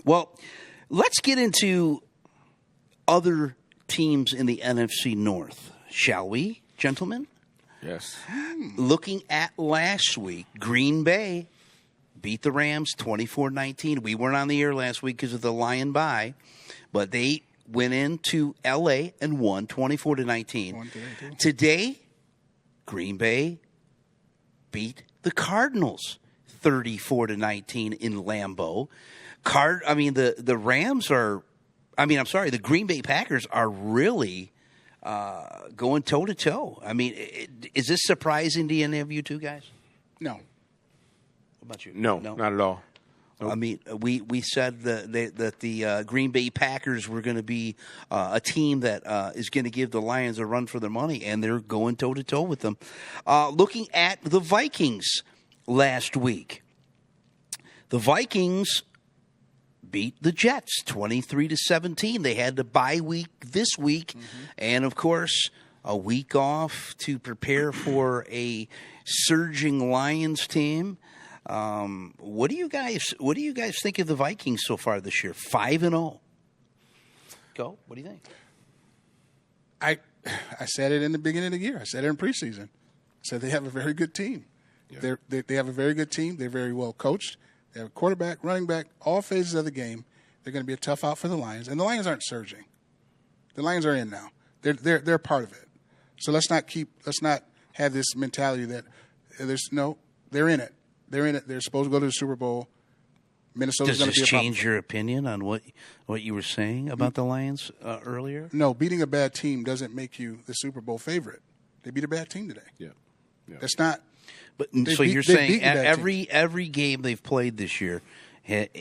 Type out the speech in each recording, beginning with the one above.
Well, let's get into other teams in the NFC North, shall we, gentlemen? Yes. Looking at last week, Green Bay beat the Rams 24-19. We weren't on the air last week because of the Lion bye, but they went into L.A. and won 24-19. Today, Green Bay beat the Cardinals 34-19 in Lambeau. The Rams are, the Green Bay Packers are really going toe-to-toe. I mean, is this surprising to any of you two guys? No. What about you? No, not at all. Nope. I mean, we said that the Green Bay Packers were going to be a team that is going to give the Lions a run for their money, and they're going toe-to-toe with them. Looking at the Vikings last week, the Vikings beat the Jets 23-17. They had the bye week this week, and of course a week off to prepare for a surging Lions team. What do you guys think of the Vikings so far this year? 5-0. Go. What do you think? I said it in the beginning of the year. I said it in preseason. I said they have a very good team. Yeah. They have a very good team. They're very well coached. They have a quarterback, running back, all phases of the game. They're going to be a tough out for the Lions, and the Lions aren't surging. The Lions are in now. They're part of it. So let's not have this mentality that they're in it. They're in it. They're supposed to go to the Super Bowl. Minnesota's going to be a problem. Does this change your opinion on what you were saying about the Lions earlier? No, beating a bad team doesn't make you the Super Bowl favorite. They beat a bad team today. Yeah. That's not. But so you're saying every game they've played this year, the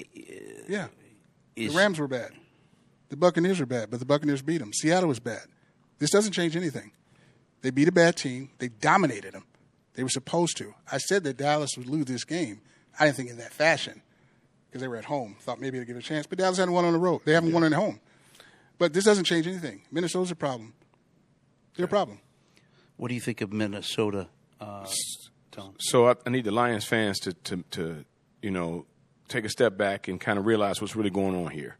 Rams were bad, the Buccaneers were bad, but the Buccaneers beat them. Seattle was bad. This doesn't change anything. They beat a bad team. They dominated them. They were supposed to. I said that Dallas would lose this game. I didn't think in that fashion because they were at home. Thought maybe they'd give it a chance, but Dallas hadn't won on the road. They haven't won at home. But this doesn't change anything. Minnesota's a problem. They're a problem. What do you think of Minnesota? Tom? So I need the Lions fans to take a step back and kind of realize what's really going on here.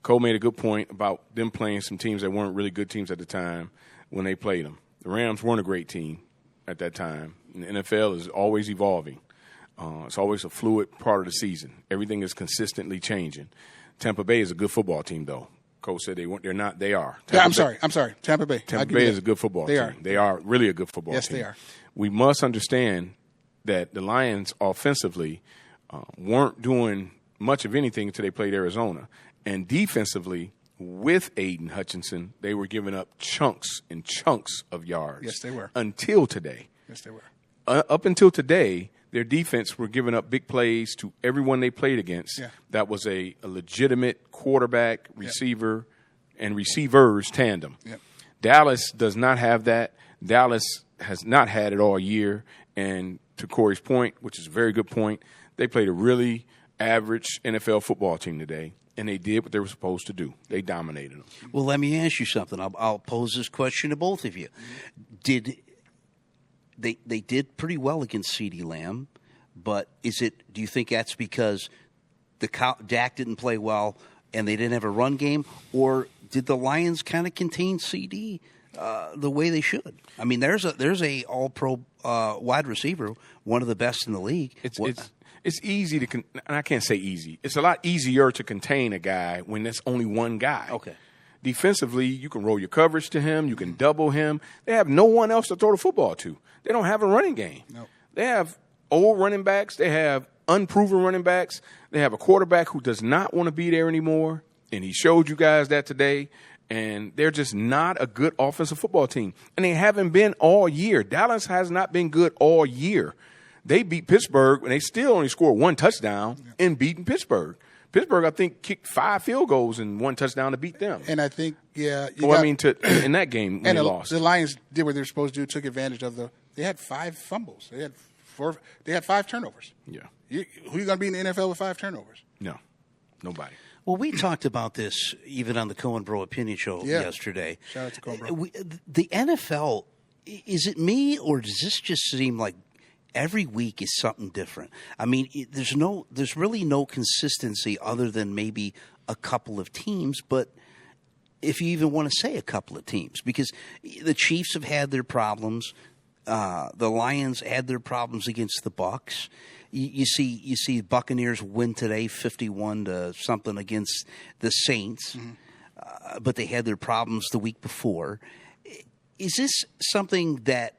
Cole made a good point about them playing some teams that weren't really good teams at the time when they played them. The Rams weren't a great team at that time. And the NFL is always evolving. It's always a fluid part of the season. Everything is consistently changing. Tampa Bay is a good football team, though. Cole said they weren't. They're not. They are. I'm sorry. Tampa Bay. Tampa Bay is a good football team. They are really a good football team. Yes, they are. We must understand that the Lions offensively weren't doing much of anything until they played Arizona. And defensively, with Aiden Hutchinson, they were giving up chunks and chunks of yards. Yes, they were. Until today. Yes, they were. Up until today, their defense were giving up big plays to everyone they played against. Yeah. That was a legitimate quarterback, receiver, and receivers tandem. Yep. Dallas does not have that. Dallas has not had it all year. And to Corey's point, which is a very good point, they played a really average NFL football team today, and they did what they were supposed to do. They dominated them. Well, let me ask you something. I'll pose this question to both of you. They did pretty well against CeeDee Lamb, but do you think that's because Dak didn't play well and they didn't have a run game, or did the Lions kind of contain CD the way they should? I mean, there's a All-Pro wide receiver, one of the best in the league. It's easy to and I can't say easy. It's a lot easier to contain a guy when there's only one guy. Okay. Defensively, you can roll your coverage to him. You can double him. They have no one else to throw the football to. They don't have a running game. No. They have old running backs. They have unproven running backs. They have a quarterback who does not want to be there anymore, and he showed you guys that today. And they're just not a good offensive football team. And they haven't been all year. Dallas has not been good all year. They beat Pittsburgh, and they still only scored one touchdown in beating Pittsburgh. Pittsburgh, I think, kicked 5 field goals and 1 touchdown to beat them. And I think, in that game when they lost. The Lions did what they were supposed to do, took advantage of they had 5 fumbles. They had 5 turnovers. Yeah. Who are you going to be in the NFL with 5 turnovers? No. Nobody. Well, we talked about this even on the Cohen Bro Opinion Show yesterday. Shout out to Cohen Bro. The NFL, is it me, or does this just seem like every week is something different. I mean, there's really no consistency other than maybe a couple of teams, but if you even want to say a couple of teams, because the Chiefs have had their problems, the Lions had their problems against the Bucs. You see Buccaneers win today 51-something against the Saints, but they had their problems the week before. Is this something that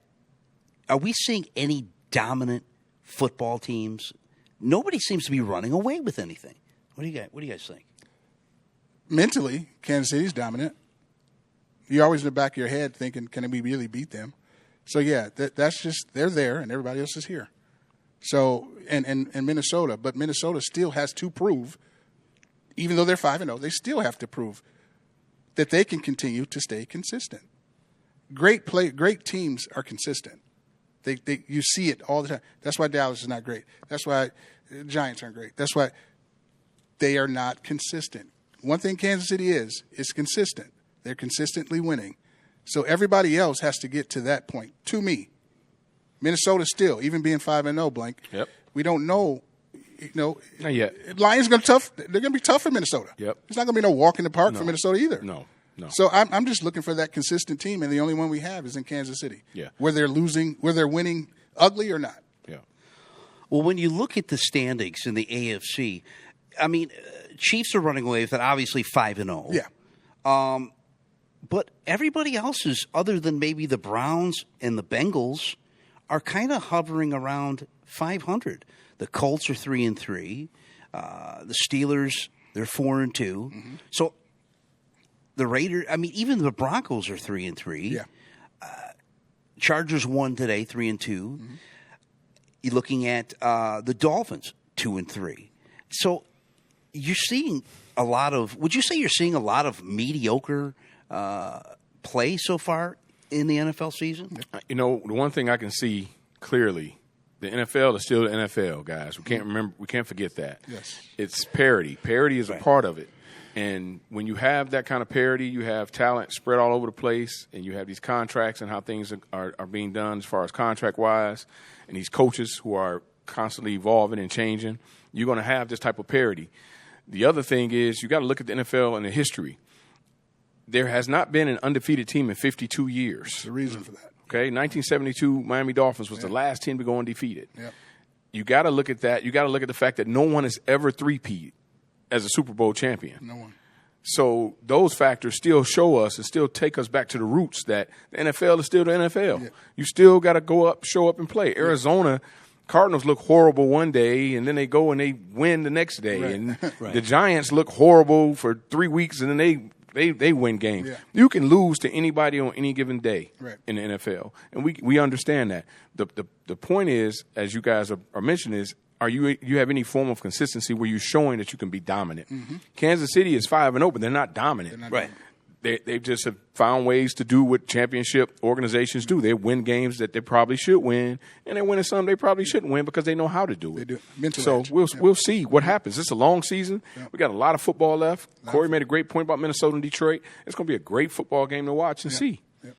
are we seeing any dominant football teams? Nobody seems to be running away with anything. What do you guys think? Mentally, Kansas City's dominant. You're always in the back of your head thinking, can we really beat them? So, yeah, that's just they're there and everybody else is here. So, and Minnesota, but Minnesota still has to prove, even though they're 5-0, they still have to prove that they can continue to stay consistent. Great teams are consistent. You see it all the time. That's why Dallas is not great. That's why the Giants aren't great. That's why they are not consistent. One thing Kansas City is consistent. They're consistently winning. So everybody else has to get to that point. To me, Minnesota still, even being 5-0, blank. Yep. We don't know. Not yet. Lions going to tough. They're going to be tough for Minnesota. Yep. It's not going to be no walk in the park for Minnesota either. No. So I'm just looking for that consistent team, and the only one we have is in Kansas City. Yeah. Whether they're winning ugly or not. Yeah. Well, when you look at the standings in the AFC, I mean, Chiefs are running away with it, obviously 5-0. Yeah. But everybody else is, other than maybe the Browns and the Bengals, are kind of hovering around 500. The Colts are 3-3. The Steelers, they're 4-2. Mm-hmm. So the Raiders, I mean, even the Broncos are 3-3. Yeah. Chargers won today, 3-2. Mm-hmm. You're looking at the Dolphins, 2-3. So you're seeing a lot of. Would you say you're seeing a lot of mediocre play so far in the NFL season? You know, the one thing I can see clearly, the NFL is still the NFL, guys. We can't forget that. Yes. It's parity. Parity is a part of it. And when you have that kind of parity, you have talent spread all over the place, and you have these contracts and how things are being done as far as contract-wise, and these coaches who are constantly evolving and changing, you're going to have this type of parity. The other thing is you got to look at the NFL and the history. There has not been an undefeated team in 52 years. There's a reason for that. Okay, 1972 Miami Dolphins was the last team to go undefeated. Yep. You got to look at that. You got to look at the fact that no one has ever three-peat as a Super Bowl champion. No one. So those factors still show us and still take us back to the roots that the NFL is still the NFL. Yeah. You still got to go up, show up, and play. Arizona Cardinals look horrible one day, and then they go and they win the next day. Right. And Right. the Giants look horrible for 3 weeks, and then they win games. Yeah. You can lose to anybody on any given day Right. in the NFL, and we understand that. The point is, as you guys are mentioning, is you have any form of consistency where you're showing that you can be dominant. Mm-hmm. Kansas City is 5-0, but they're not dominant. They're not Right. They just have found ways to do what championship organizations do. They win games that they probably should win, and they're winning some they probably shouldn't win because they know how to do it. They do. Mental So edge. we'll see what happens. It's a long season. Yeah. We got a lot of football left. Corey made a great point about Minnesota and Detroit. It's going to be a great football game to watch and see.